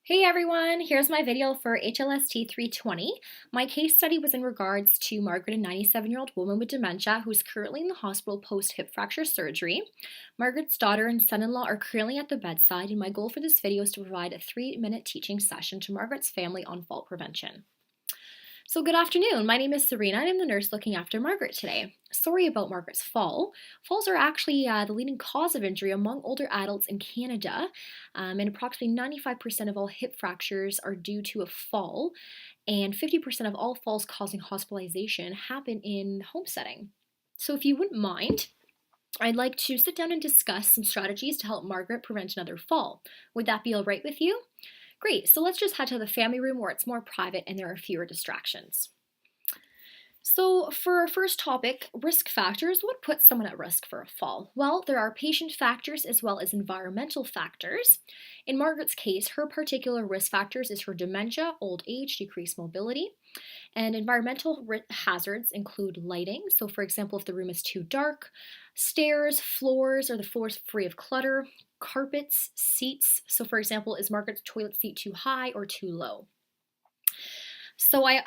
Hey everyone, here's my video for HLST 320. My case study was in regards to Margaret, a 97-year-old woman with dementia who's currently in the hospital post hip fracture surgery. Margaret's daughter and son-in-law are currently at the bedside, and my goal for this video is to provide a 3-minute teaching session to Margaret's family on fall prevention. So good afternoon, my name is Lorena and I'm the nurse looking after Margaret today. Sorry about Margaret's fall. Falls are actually the leading cause of injury among older adults in Canada, and approximately 95% of all hip fractures are due to a fall, and 50% of all falls causing hospitalization happen in home setting. So if you wouldn't mind, I'd like to sit down and discuss some strategies to help Margaret prevent another fall. Would that be all right with you? Great, so let's just head to the family room where it's more private and there are fewer distractions. So for our first topic, risk factors, what puts someone at risk for a fall? Well, there are patient factors as well as environmental factors. In Margaret's case, her particular risk factors is her dementia, old age, decreased mobility, and environmental hazards include lighting. So for example, if the room is too dark, stairs, floors, or the floors free of clutter, carpets, seats. So for example, is Margaret's toilet seat too high or too low? So I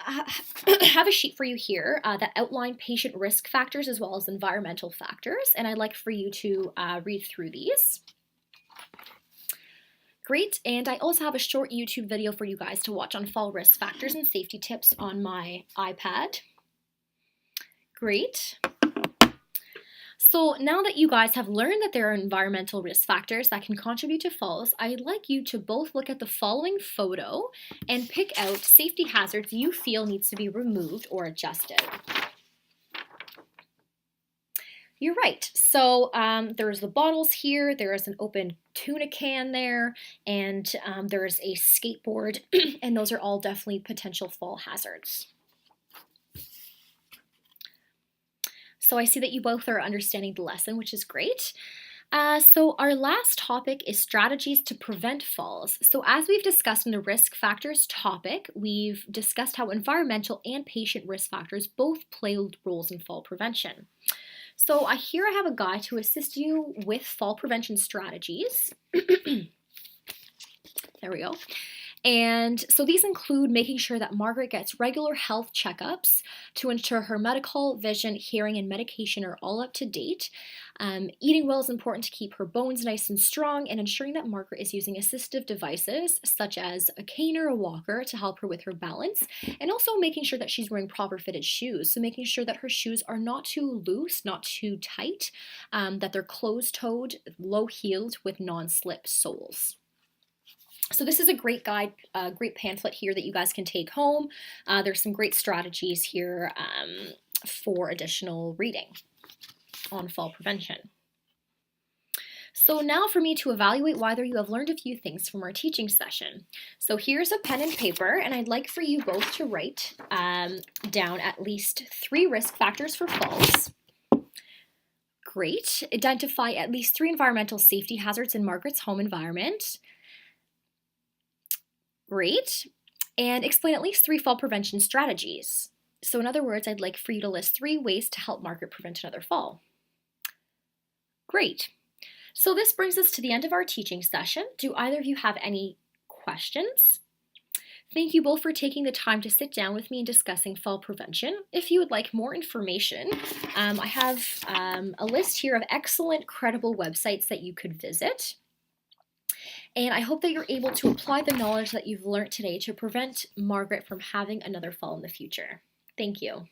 have a sheet for you here that outline patient risk factors as well as environmental factors, and I'd like for you to read through these. Great, and I also have a short YouTube video for you guys to watch on fall risk factors and safety tips on my iPad. Great. So now that you guys have learned that there are environmental risk factors that can contribute to falls, I'd like you to both look at the following photo and pick out safety hazards you feel needs to be removed or adjusted. You're right. So there's the bottles here, there is an open tuna can there, and there's a skateboard, and those are all definitely potential fall hazards. So I see that you both are understanding the lesson, which is great. So our last topic is strategies to prevent falls. So as we've discussed in the risk factors topic, we've discussed how environmental and patient risk factors both play roles in fall prevention. So here I have a guide to assist you with fall prevention strategies. There we go. And so these include making sure that Margaret gets regular health checkups to ensure her medical, vision, hearing, and medication are all up to date. Eating well is important to keep her bones nice and strong, and ensuring that Margaret is using assistive devices such as a cane or a walker to help her with her balance, and also making sure that she's wearing proper fitted shoes. So making sure that her shoes are not too loose, not too tight, that they're closed-toed, low-heeled with non-slip soles. So this is a great guide, great pamphlet here that you guys can take home. There's some great strategies here for additional reading on fall prevention. So now for me to evaluate whether you have learned a few things from our teaching session. So here's a pen and paper, and I'd like for you both to write down at least 3 risk factors for falls. Great. Identify at least 3 environmental safety hazards in Margaret's home environment. Great. And explain at least 3 fall prevention strategies. So in other words, I'd like for you to list 3 ways to help Margaret prevent another fall. Great. So this brings us to the end of our teaching session. Do either of you have any questions? Thank you both for taking the time to sit down with me and discussing fall prevention. If you would like more information, I have a list here of excellent, credible websites that you could visit. And I hope that you're able to apply the knowledge that you've learned today to prevent Margaret from having another fall in the future. Thank you.